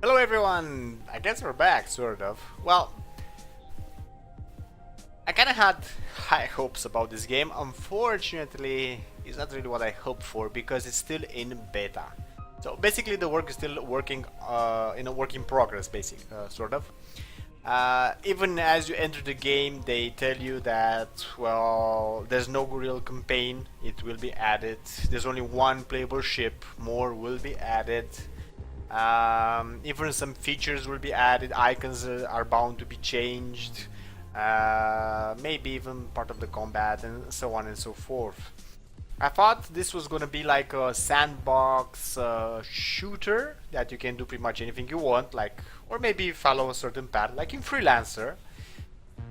Hello everyone! I guess we're back, sort of. Well, I kinda had high hopes about this game. Unfortunately, it's not really what I hoped for because it's still in beta. So basically the work is still working in a work in progress, sort of. Even as you enter the game, they tell you that, well, there's no real campaign, it will be added. There's only one playable ship, more will be added. Even some features will be added, icons are bound to be changed, maybe even part of the combat, and so on and so forth. I thought this was gonna be like a sandbox shooter that you can do pretty much anything you want, like, or maybe follow a certain path, like in Freelancer.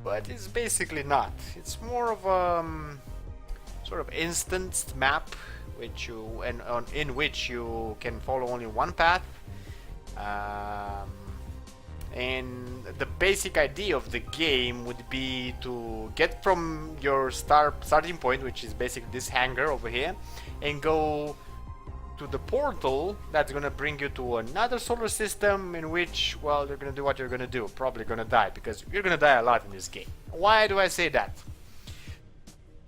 But it's basically not. It's more of a sort of instanced map, in which you can follow only one path. And the basic idea of the game would be to get from your starting point, which is basically this hangar over here, and go to the portal that's gonna bring you to another solar system in which, well, you're gonna do what you're gonna do. Probably gonna die, because you're gonna die a lot in this game. Why do I say that?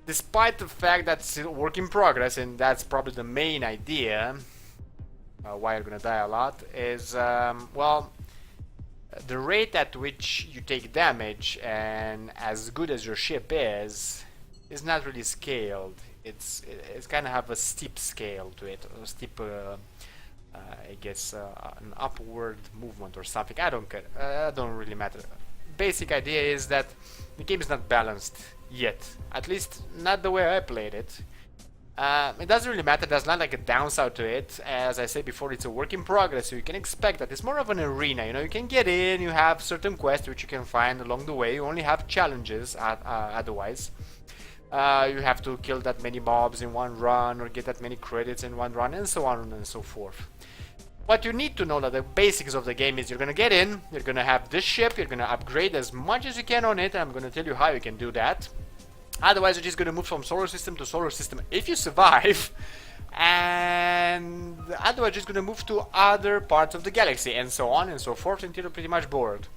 Despite the fact that it's a work in progress, and that's probably the main idea, why you're gonna die a lot, is, well, the rate at which you take damage, and as good as your ship is not really scaled. It's kind of have a steep scale to it, a steep, I guess, an upward movement or something. I don't care. Don't really matter. Basic idea is that the game is not balanced yet. At least not the way I played it. It doesn't really matter, there's not like a downside to it. As I said before, it's a work in progress, so you can expect that it's more of an arena. You know, you can get in, you have certain quests which you can find along the way, you only have challenges otherwise. You have to kill that many mobs in one run, or get that many credits in one run, and so on and so forth. What you need to know, that the basics of the game is you're gonna get in, you're gonna have this ship, you're gonna upgrade as much as you can on it, and I'm gonna tell you how you can do that. Otherwise, you're just going to move from solar system to solar system if you survive, and otherwise, you're just going to move to other parts of the galaxy, and so on and so forth until you're pretty much bored.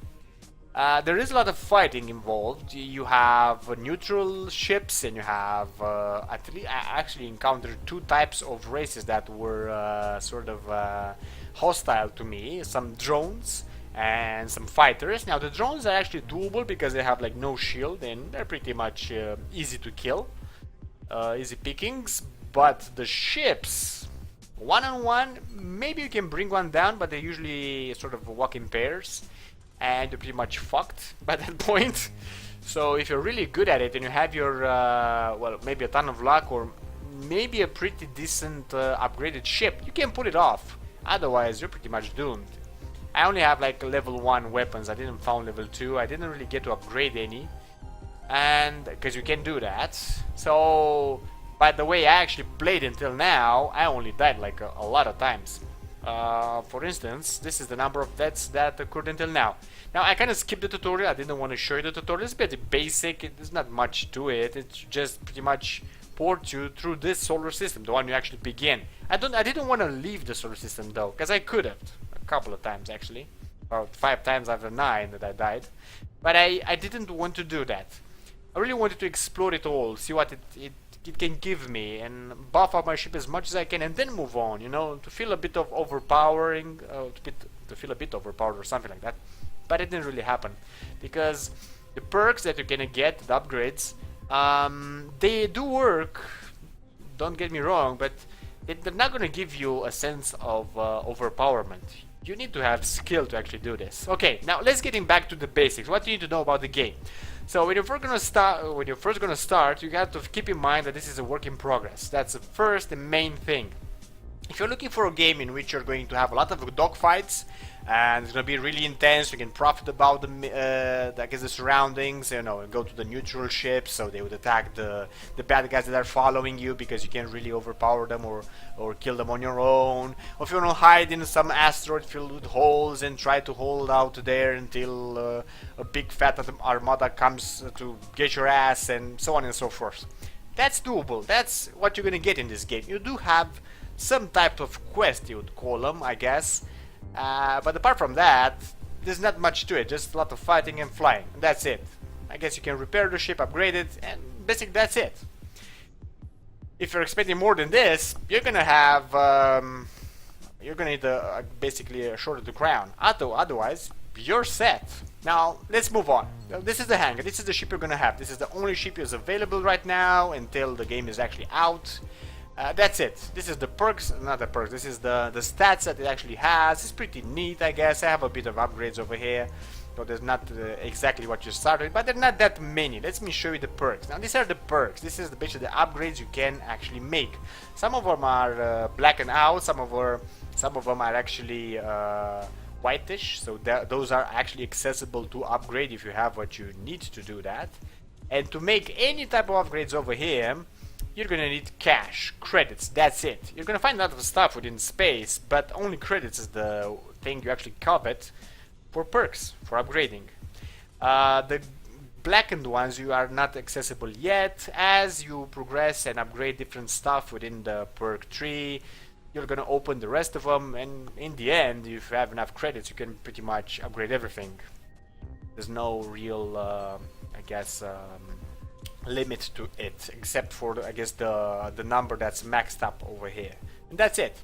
There is a lot of fighting involved. You have neutral ships, and you have I actually encountered two types of races that were sort of hostile to me. Some drones and some fighters. Now the drones are actually doable because they have like no shield and they're pretty much easy to kill, easy pickings. But the ships, one on one, maybe you can bring one down, but they usually sort of walk in pairs and you're pretty much fucked by that point. So if you're really good at it and you have your well, maybe a ton of luck or maybe a pretty decent upgraded ship, you can pull it off. Otherwise you're pretty much doomed. I only have like level 1 weapons, I didn't found level 2, I didn't really get to upgrade any, and because you can do that. So by the way I actually played until now, I only died like a lot of times. For instance, this is the number of deaths that occurred until now. Now I kind of skipped the tutorial, I didn't want to show you the tutorial, it's pretty basic, there's not much to it, it's just pretty much port you through this solar system, the one you actually begin. I didn't want to leave the solar system though, because I could have. Couple of times actually, about 5 times out of 9 that I died, but I didn't want to do that. I really wanted to explore it all, see what it can give me, and buff up my ship as much as I can, and then move on. You know, to feel a bit of overpowering, to feel a bit overpowered or something like that. But it didn't really happen because the perks that you're gonna get, the upgrades, they do work. Don't get me wrong, but they're not gonna give you a sense of overpowerment. You need to have skill to actually do this. Okay, now let's get back to the basics. What do you need to know about the game? So when you're first gonna start, you have to keep in mind that this is a work in progress. That's the first and main thing. If you're looking for a game in which you're going to have a lot of dogfights and it's going to be really intense, you can profit about the surroundings, you know, go to the neutral ships, so they would attack the bad guys that are following you because you can't really overpower them or kill them on your own. Or if you want to hide in some asteroid filled with holes and try to hold out there until a big fat armada comes to get your ass, and so on and so forth. That's doable. That's what you're going to get in this game. You do have some type of quest, you would call them, I guess, But apart from that, there's not much to it, just a lot of fighting and flying. And that's it. I guess you can repair the ship, upgrade it, and basically that's it. If you're expecting more than this, you're gonna have you're gonna need basically a short of the crown. Otherwise, you're set. Now let's move on. This is the hangar. This is the ship you're gonna have. This is the only ship that's available right now until the game is actually out. That's it. This is the perks, not the perks. This is the stats that it actually has. It's pretty neat, I guess. I have a bit of upgrades over here. So there's not exactly what you started, but they're not that many. Let me show you the perks. Now these are the perks. This is basically the upgrades you can actually make. Some of them are black and out. Some of them are actually whitish. So those are actually accessible to upgrade if you have what you need to do that. And to make any type of upgrades over here, you're gonna need cash, credits, that's it. You're gonna find a lot of stuff within space, but only credits is the thing you actually covet for perks, for upgrading. The blackened ones you are not accessible yet. As you progress and upgrade different stuff within the perk tree, you're gonna open the rest of them, and in the end, if you have enough credits, you can pretty much upgrade everything. There's no real, I guess, limit to it, except for I guess the number that's maxed up over here, and that's it.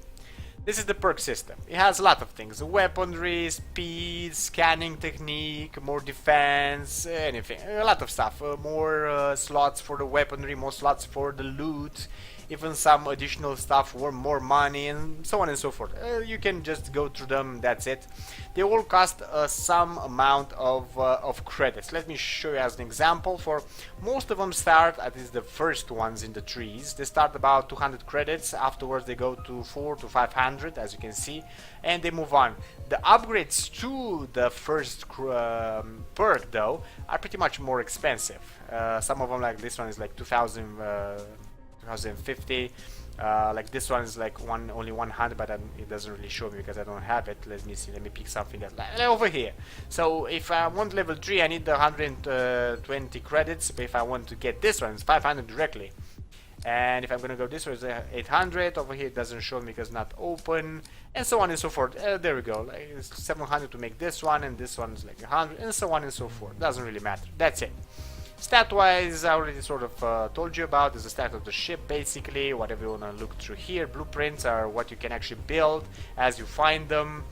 This is the perk system. It has a lot of things: weaponry, speed, scanning technique, more defense, anything, a lot of stuff. More slots for the weaponry, more slots for the loot, even some additional stuff for more money, and so on and so forth. You can just go through them, that's it. They all cost some amount of credits. Let me show you as an example. For most of them start, at least the first ones in the trees, they start about 200 credits. Afterwards they go to 400 to 500, as you can see, and they move on. The upgrades to the first perk though are pretty much more expensive. Some of them, like this one, is like 2050. Like this one is like only 100, but it doesn't really show me because I don't have it. Let me see. Let me pick something that like over here. So if I want level 3, I need the 120 credits. But if I want to get this one, it's 500 directly. And if I'm gonna go this way, it's 800. Over here it doesn't show me because not open, and so on and so forth. There we go. Like it's 700 to make this one, and this one is like 100, and so on and so forth. Doesn't really matter. That's it. Stat-wise, I already sort of told you about. Is the stat of the ship, basically. Whatever you wanna look through here. Blueprints are what you can actually build as you find them.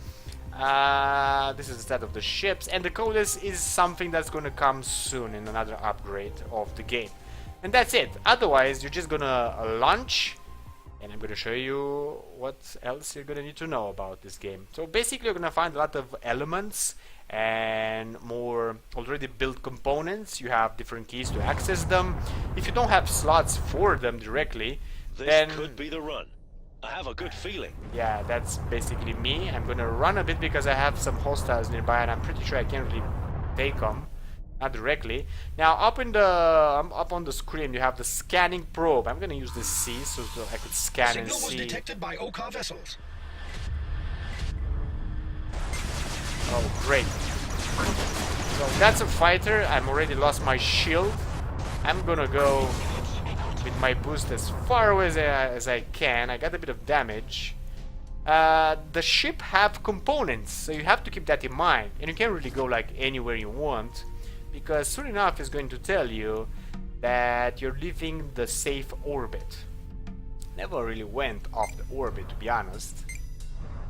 This is the stat of the ships, and the codex is something that's gonna come soon in another upgrade of the game. And that's it. Otherwise, you're just gonna launch, and I'm gonna show you what else you're gonna need to know about this game. So basically, you're gonna find a lot of elements and more already built components. You have different keys to access them. If you don't have slots for them directly, then this could be the run. I have a good feeling. Yeah, that's basically me. I'm gonna run a bit because I have some hostiles nearby, and I'm pretty sure I can't really take them. Not directly. Now up on the screen you have the scanning probe. I'm gonna use this C so I could scan Signal and see. was detected by Oka vessels. Oh great. So that's a fighter. I'm already lost my shield. I'm gonna go with my boost as far away as I can. I got a bit of damage. The ship have components, so you have to keep that in mind. And you can't really go like anywhere you want, because soon enough it's going to tell you that you're leaving the safe orbit. Never really went off the orbit, to be honest,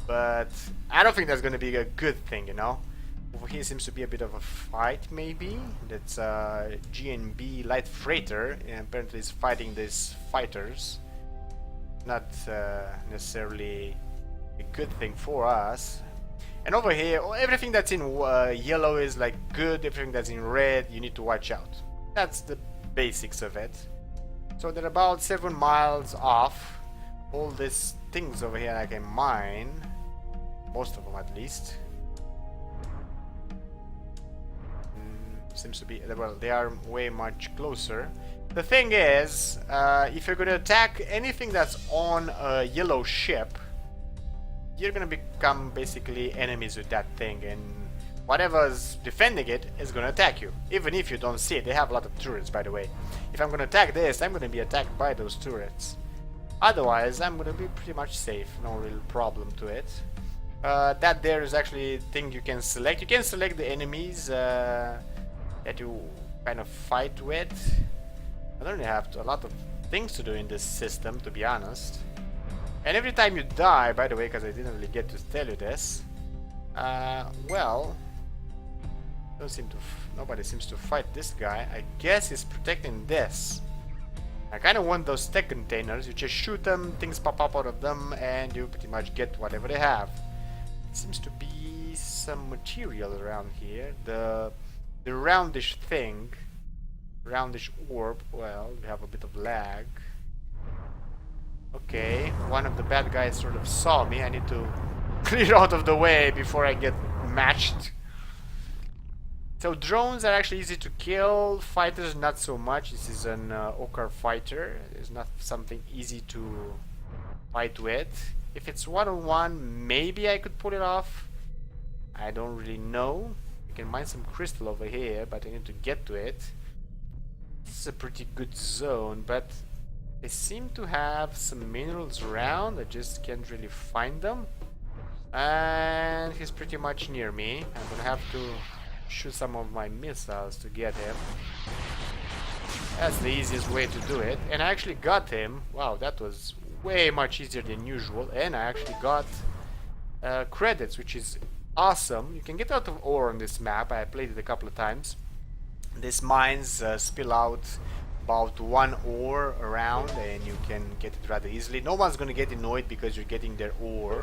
but I don't think that's going to be a good thing, you know. Over here seems to be a bit of a fight, maybe. That's a GNB light freighter, and apparently it's fighting these fighters. Not necessarily a good thing for us. And over here, everything that's in yellow is like good, everything that's in red, you need to watch out. That's the basics of it. So they're about 7 miles off. All these things over here I can mine. Most of them at least. Seems to be, well, they are way much closer. The thing is, if you're gonna attack anything that's on a yellow ship, you're gonna become basically enemies with that thing, and whatever's defending it is gonna attack you, even if you don't see it. They have a lot of turrets, by the way. If I'm gonna attack this, I'm gonna be attacked by those turrets. Otherwise, I'm gonna be pretty much safe, no real problem to it. That there is actually a thing you can select. You can select the enemies that you kind of fight with. I don't really have a lot of things to do in this system, to be honest. And every time you die, by the way, because I didn't really get to tell you this, well, nobody seems to fight this guy. I guess he's protecting this. I kind of want those tech containers. You just shoot them, things pop up out of them, and you pretty much get whatever they have. Seems to be some material around here. The roundish thing, roundish orb. Well, we have a bit of lag. Okay, one of the bad guys sort of saw me. I need to clear out of the way before I get matched. So drones are actually easy to kill. Fighters not so much. This is an Okar fighter. It's not something easy to fight with. If it's one-on-one, maybe I could pull it off. I don't really know. You can mine some crystal over here, but I need to get to it. This is a pretty good zone, but they seem to have some minerals around. I just can't really find them. And he's pretty much near me. I'm gonna have to shoot some of my missiles to get him. That's the easiest way to do it. And I actually got him. Wow, that was way much easier than usual. And I actually got credits, which is awesome. You can get out of ore on this map. I played it a couple of times. These mines spill out about 1 ore around, and you can get it rather easily. No one's gonna get annoyed because you're getting their ore,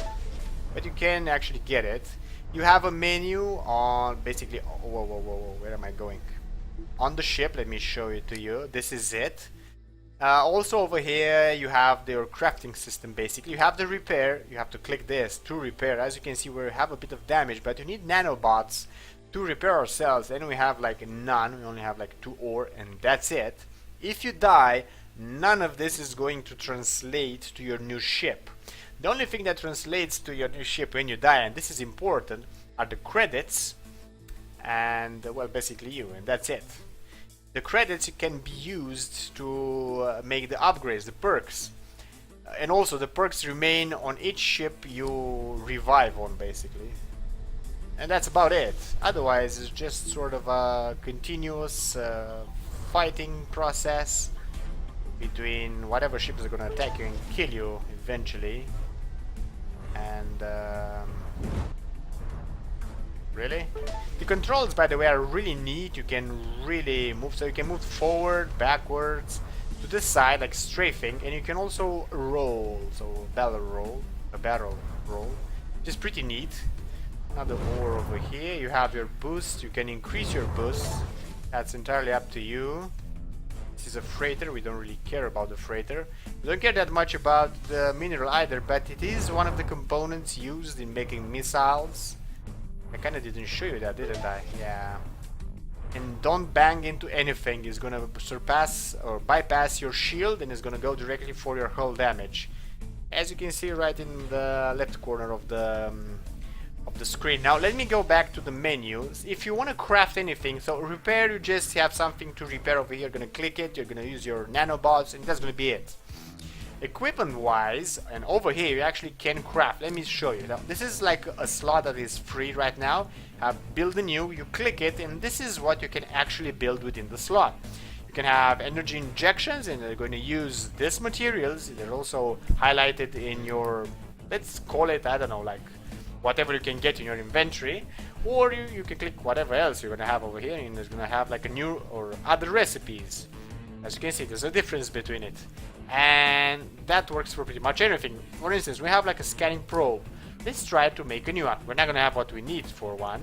but you can actually get it. You have a menu on basically. Whoa, where am I going? On the ship, let me show it to you. This is it. Also over here you have your crafting system. Basically you have the repair. You have to click this to repair. As you can see, we have a bit of damage, but you need nanobots to repair ourselves, and we have like none. We only have like 2 ore, and that's it. If you die, none of this is going to translate to your new ship. The only thing that translates to your new ship when you die, and this is important, are the credits and well, basically you, and that's it. The credits can be used to make the upgrades, the perks, and also the perks remain on each ship you revive on, basically. And that's about it. Otherwise it's just sort of a continuous fighting process between whatever ships are gonna attack you and kill you eventually. And really, the controls, by the way, are really neat. You can really move, so you can move forward, backwards, to this side like strafing, and you can also roll, so a barrel roll, which is pretty neat. Another ore over here. You have your boost. You can increase your boost. That's entirely up to you. This is a freighter. We don't really care about the freighter. We don't care that much about the mineral either, but it is one of the components used in making missiles. I kinda didn't show you that, didn't I? Yeah. And don't bang into anything. It's gonna surpass or bypass your shield, and it's gonna go directly for your hull damage. As you can see right in the left corner of the screen. Now let me go back to the menu. If you want to craft anything, so repair, you just have something to repair over here. You're gonna click it, you're gonna use your nanobots, and that's gonna be it. Equipment wise, and over here you actually can craft. Let me show you. Now, this is like a slot that is free right now. Have build a new, you click it, and this is what you can actually build within the slot. You can have energy injections, and they're going to use this materials. They're also highlighted in your, let's call it, I don't know, like whatever you can get in your inventory, or you can click whatever else you're gonna have over here, and it's gonna have like a new or other recipes. As you can see, there's a difference between it, and that works for pretty much anything. For instance, we have like a scanning probe. Let's try to make a new one. We're not gonna have what we need for one,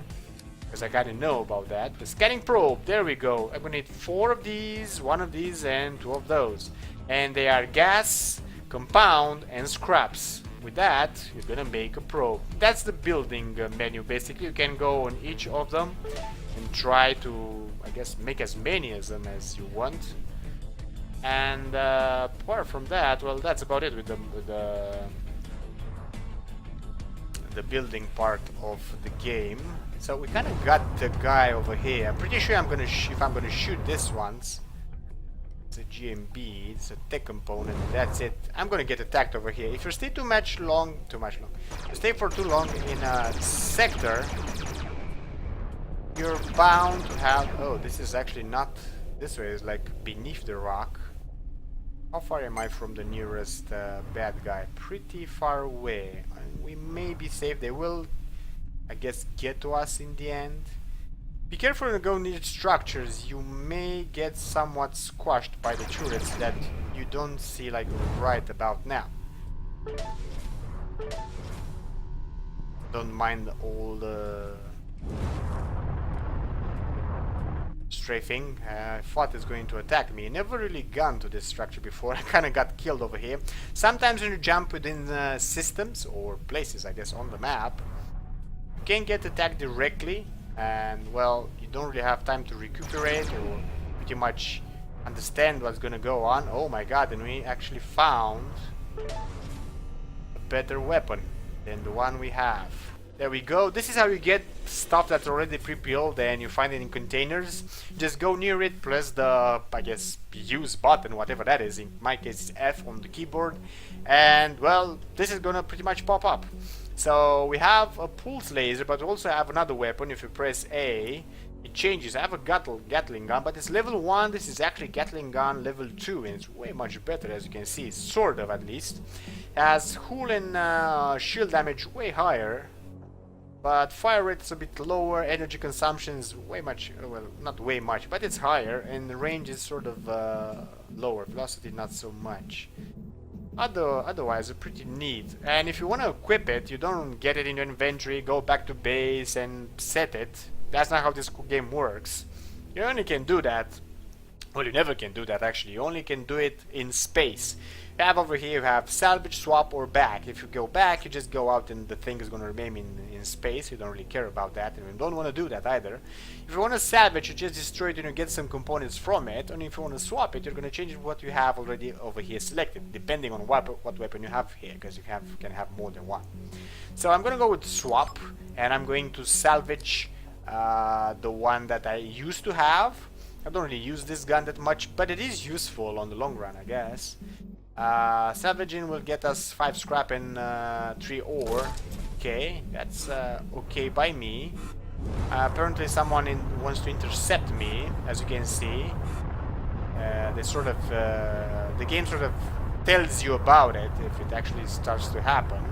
because I gotta know about that. The scanning probe, there we go. I'm gonna need 4 of these, 1 of these, and 2 of those, and they are gas, compound, and scraps. With that, you're gonna make a probe. That's the building menu. Basically, you can go on each of them and try to, I guess, make as many of them as you want. And apart from that, well, that's about it with the building part of the game. So we kind of got the guy over here. I'm pretty sure if I'm gonna shoot this once, It's a GMB, it's a tech component, that's it. I'm gonna get attacked over here. If you stay too much long, you stay for too long in a sector, you're bound to have, oh, this is actually not, this way is like beneath the rock. How far am I from the nearest bad guy? Pretty far away. We may be safe, they will, I guess, get to us in the end. Be careful when you go near structures, you may get somewhat squashed by the turrets that you don't see like right about now. Don't mind all the strafing. I thought it's going to attack me. Never really gone to this structure before. I kinda got killed over here. Sometimes when you jump within systems or places, I guess, on the map, you can get attacked directly. And well, you don't really have time to recuperate or pretty much understand what's gonna go on. Oh my god, and we actually found a better weapon than the one we have. There we go. This is how you get stuff that's already pre-built and you find it in containers. Just go near it, press the, I guess, use button, whatever that is. In my case, it's F on the keyboard. And well, this is gonna pretty much pop up. So we have a pulse laser, but we also have another weapon. If you press A, it changes. I have a Gatling gun, but it's level 1. This is actually Gatling gun level 2, and it's way much better, as you can see, sort of at least. Has hull and shield damage way higher, but fire rate is a bit lower. Energy consumption is way much, well, not way much, but it's higher, and the range is sort of lower. Velocity not so much. Otherwise, it's pretty neat. And if you want to equip it, you don't get it in your inventory, go back to base and set it. That's not how this game works. You only can do that, well, you never can do that actually, you only can do it in space. You have over here, you have salvage, swap, or back. If you go back, you just go out and the thing is going to remain in space. You don't really care about that, and you don't want to do that either. If you want to salvage, you just destroy it and you get some components from it. And if you want to swap it, you're going to change what you have already over here selected, depending on what weapon you have here, because you can have more than one. So I'm going to go with swap, and I'm going to salvage the one that I used to have. I don't really use this gun that much, but it is useful on the long run, I guess. Salvaging will get us 5 scrap and 3 ore. Okay, that's okay by me. Apparently someone wants to intercept me, as you can see. They sort of, the game sort of tells you about it if it actually starts to happen.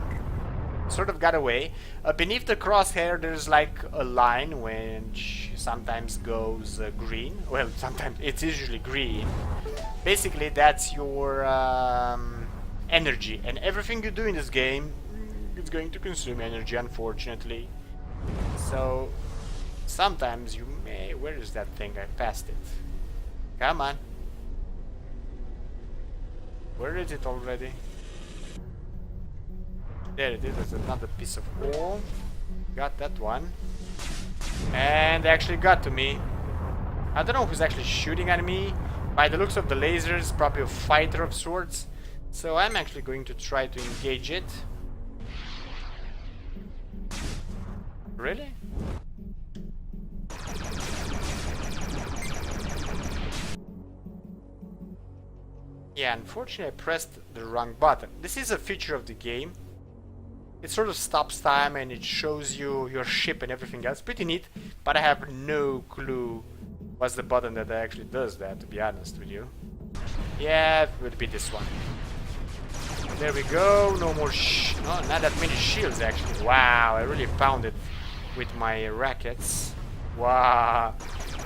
Sort of got away. Beneath the crosshair there's like a line which sometimes goes green. Well, sometimes it's usually green. Basically that's your energy, and everything you do in this game is going to consume energy, unfortunately. So sometimes you may... Where is that thing? I passed it. Come on. Where is it already? There it is. There's another piece of ore. Got that one. And they actually got to me. I don't know who's actually shooting at me. By the looks of the lasers, probably a fighter of sorts. So I'm actually going to try to engage it. Really? Yeah, unfortunately I pressed the wrong button. This is a feature of the game. It sort of stops time and it shows you your ship and everything else. Pretty neat, but I have no clue what's the button that actually does that, to be honest with you. Yeah, it would be this one. There we go, no more no, not that many shields actually. Wow, I really pounded with my rackets. Wow.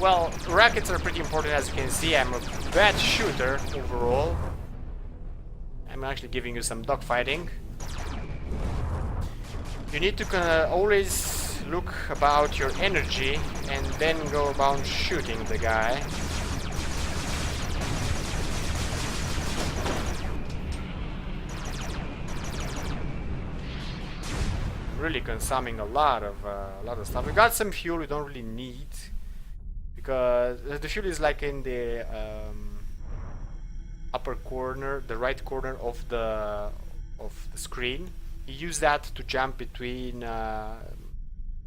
Well, rackets are pretty important, as you can see. I'm a bad shooter overall. I'm actually giving you some dogfighting. You need to always look about your energy and then go about shooting the guy. Really consuming a lot of stuff. We got some fuel we don't really need because the fuel is like in the upper corner, the right corner of the screen. You use that to jump between, I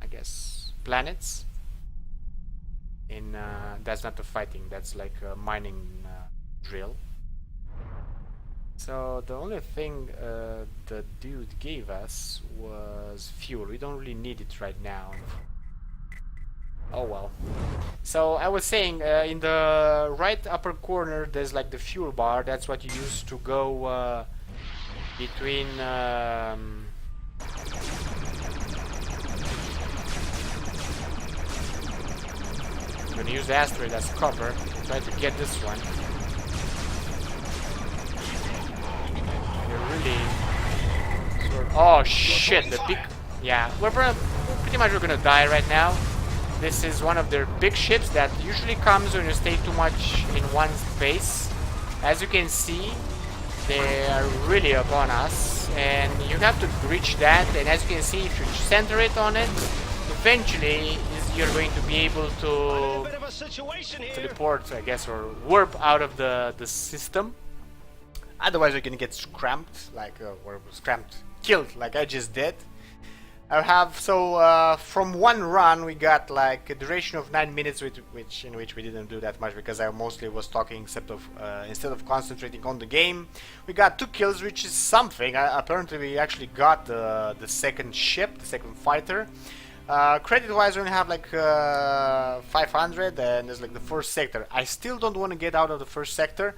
guess, planets. In that's not the fighting. That's like mining drill. So the only thing the dude gave us was fuel. We don't really need it right now. Oh well. So I was saying, in the right upper corner there's like the fuel bar. That's what you use to go between I'm gonna use the asteroid as cover. Try to get this one. Really sort of, oh shit, the big, yeah, we're pretty much gonna die right now. This is one of their big ships that usually comes when you stay too much in one space. As you can see, they are really upon us, and you have to reach that. And as you can see, if you center it on it, eventually you're going to be able to teleport, I guess, or warp out of the system. Otherwise you're gonna get scramped, like or scramped, killed, like I just did. I have, so from one run we got like a duration of 9 minutes, in which we didn't do that much because I mostly was talking, except of instead of concentrating on the game. We got 2 kills, which is something. Apparently we actually got the second ship, the second fighter. Credit wise we only have like 500, and there's like the first sector. I still don't want to get out of the first sector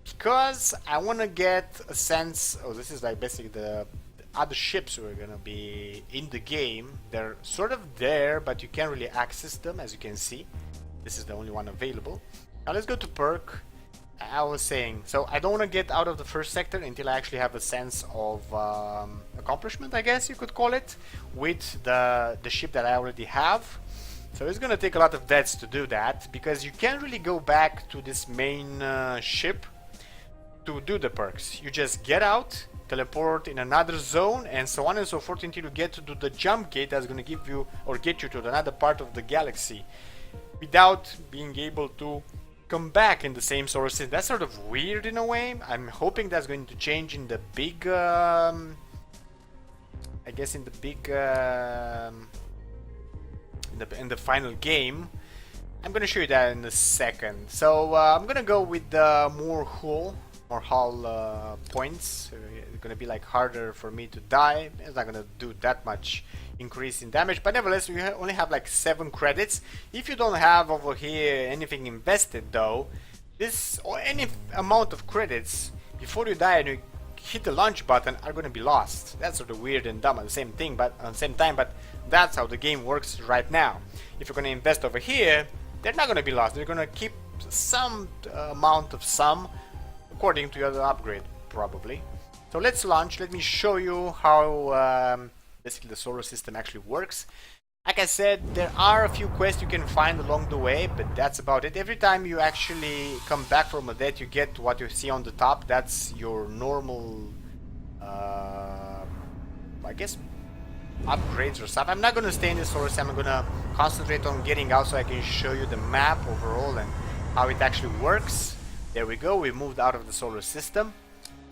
because I want to get a sense. Oh, this is like basically the other ships who are gonna be in the game. They're sort of there, but you can't really access them, as you can see. This is the only one available. Now let's go to perk. I was saying, so I don't want to get out of the first sector until I actually have a sense of accomplishment, I guess you could call it, with the ship that I already have. So it's gonna take a lot of deaths to do that, because you can't really go back to this main ship to do the perks. You just get out, teleport in another zone, and so on and so forth until you get to do the jump gate that's going to give you or get you to another part of the galaxy without being able to come back in the same solar system. That's sort of weird in a way. I'm hoping that's going to change in the big I guess in the big in the final game. I'm going to show you that in a second. So I'm going to go with the more hull points. It's gonna be like harder for me to die. It's not gonna do that much increase in damage, but nevertheless we only have like 7 credits. If you don't have over here anything invested though, this or any amount of credits before you die and you hit the launch button are gonna be lost. That's sort of weird and dumb at the same thing, but at the same time, but that's how the game works right now. If you're gonna invest over here, they're not gonna be lost. They're gonna keep some amount of some according to your upgrade, probably. So let's launch. Let me show you how basically the solar system actually works. Like I said, there are a few quests you can find along the way, but that's about it. Every time you actually come back from a death, you get what you see on the top. That's your normal, I guess, upgrades or stuff. I'm not going to stay in the solar system. I'm going to concentrate on getting out so I can show you the map overall and how it actually works. There we go, we moved out of the solar system,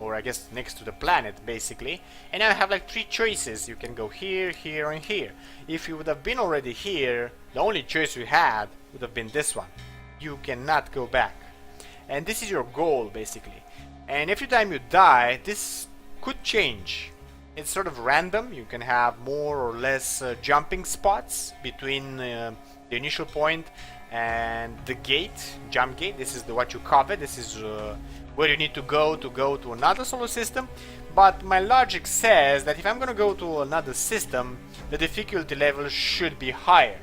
or I guess next to the planet basically, and now I have like 3 choices. You can go here, here and here. If you would have been already here, the only choice you had would have been this one. You cannot go back, and this is your goal basically. And every time you die, this could change. It's sort of random. You can have more or less jumping spots between the initial point and the gate, jump gate. This is what you cover. This is where you need to go to another solar system. But my logic says that if I'm gonna go to another system, the difficulty level should be higher.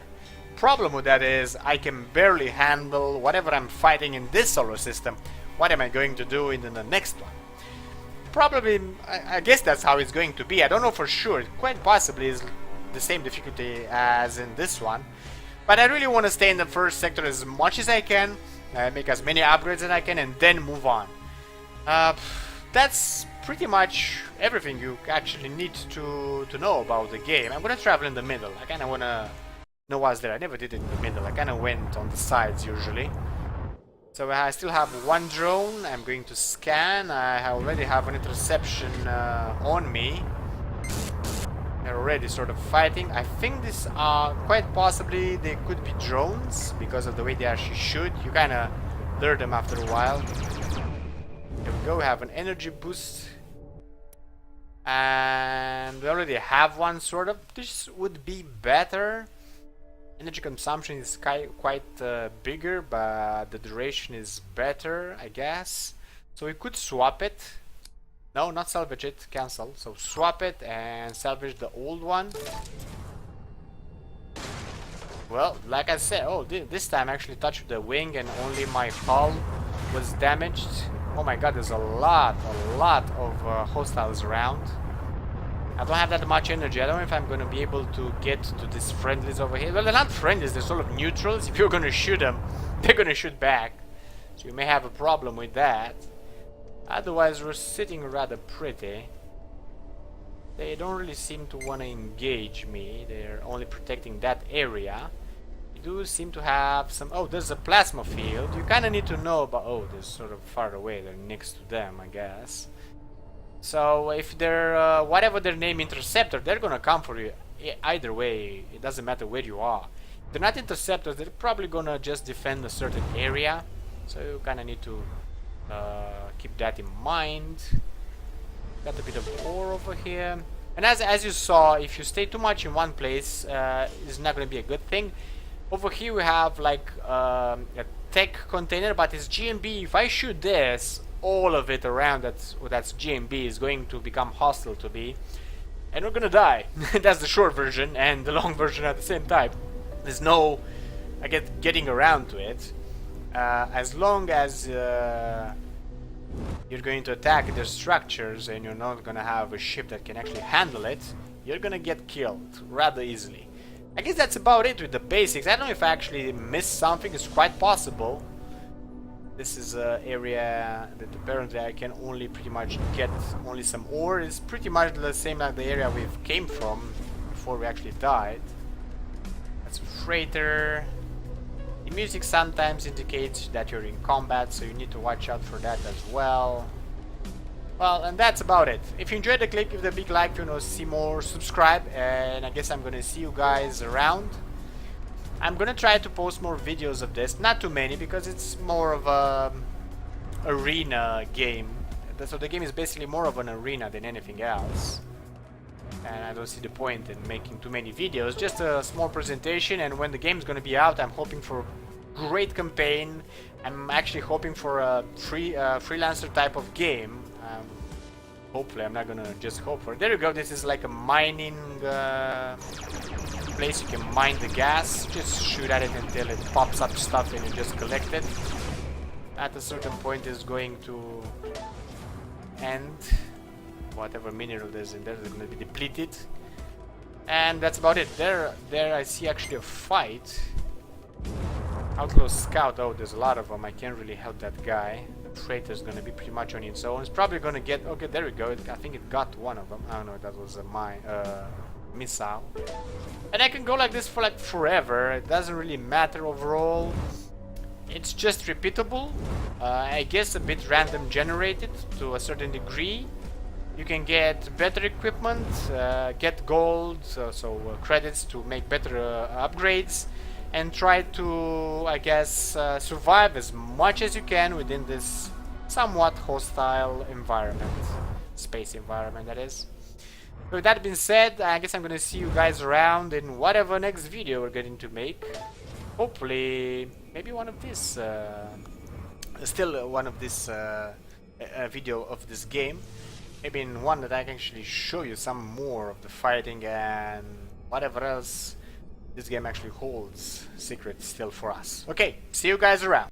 Problem with that is I can barely handle whatever I'm fighting in this solar system. What am I going to do in the next one? Probably, I guess that's how it's going to be. I don't know for sure. It quite possibly is the same difficulty as in this one. But I really want to stay in the first sector as much as I can, make as many upgrades as I can, and then move on. That's pretty much everything you actually need to know about the game. I'm gonna travel in the middle. I kinda wanna know what's there. I never did it in the middle. I kinda went on the sides usually. So I still have 1 drone. I'm going to scan. I already have an interception on me. They're already sort of fighting. I think this quite possibly they could be drones because of the way they actually shoot. You kind of learn them after a while. go. We have an energy boost. And we already have one, sort of. This would be better. Energy consumption is quite bigger, but the duration is better, I guess. So we could swap it. No, not salvage it. Cancel. So swap it and salvage the old one. Well, like I said, oh, this time I actually touched the wing and only my hull was damaged. Oh my god, there's a lot of hostiles around. I don't have that much energy. I don't know if I'm going to be able to get to these friendlies over here. Well, they're not friendlies, they're sort of neutrals. If you're going to shoot them, they're going to shoot back. So you may have a problem with that. Otherwise, we're sitting rather pretty. They don't really seem to want to engage me. They're only protecting that area. We do seem to have some... Oh, there's a plasma field. You kind of need to know about... Oh, they're sort of far away. They're next to them, I guess. So if they're... whatever their name, interceptor, they're gonna come for you. Either way, it doesn't matter where you are. If they're not interceptors, they're probably gonna just defend a certain area. So you kind of need to keep that in mind. Got a bit of ore over here. And as you saw, if you stay too much in one place, it's not going to be a good thing. Over here we have like a tech container, but it's GMB. If I shoot this, all of it around that's GMB is going to become hostile to me. And we're going to die. That's the short version and the long version at the same time. There's no getting around to it. As long as you're going to attack their structures and you're not gonna have a ship that can actually handle it, you're gonna get killed rather easily. I guess that's about it with the basics. I don't know if I actually missed something. It's quite possible. This is an area that apparently I can only pretty much get only some ore. It's pretty much the same like the area we came from before we actually died. That's a freighter. The music sometimes indicates that you're in combat, so you need to watch out for that as well. Well, and that's about it. If you enjoyed the clip, give it a big like. If you want to see more, subscribe. And I guess I'm going to see you guys around. I'm going to try to post more videos of this. Not too many, because it's more of a arena game. So the game is basically more of an arena than anything else. And I don't see the point in making too many videos. Just a small presentation, and when the game's gonna be out, I'm hoping for a great campaign. I'm actually hoping for a freelancer type of game. Hopefully, I'm not gonna just hope for it. There you go. This is like a mining place. You can mine the gas. Just shoot at it until it pops up stuff, and you just collect it. At a certain point, it's going to end. Whatever mineral there's in there is going to be depleted. And that's about it. There I see actually a fight. Outlaw scout. Oh, there's a lot of them. I can't really help that guy. The freighter's going to be pretty much on its own. It's probably going to get... Okay, there we go. I think it got one of them. I don't know. That was a missile. And I can go like this for like forever. It doesn't really matter overall. It's just repeatable. I guess a bit random generated to a certain degree. You can get better equipment, get gold, so credits to make better upgrades, and try to, I guess, survive as much as you can within this somewhat hostile environment. Space environment, that is. With that being said, I guess I'm gonna see you guys around in whatever next video we're going to make. Hopefully, maybe one of this, still one of this video of this game. Maybe in one that I can actually show you some more of the fighting and whatever else this game actually holds secret still for us. Okay, see you guys around.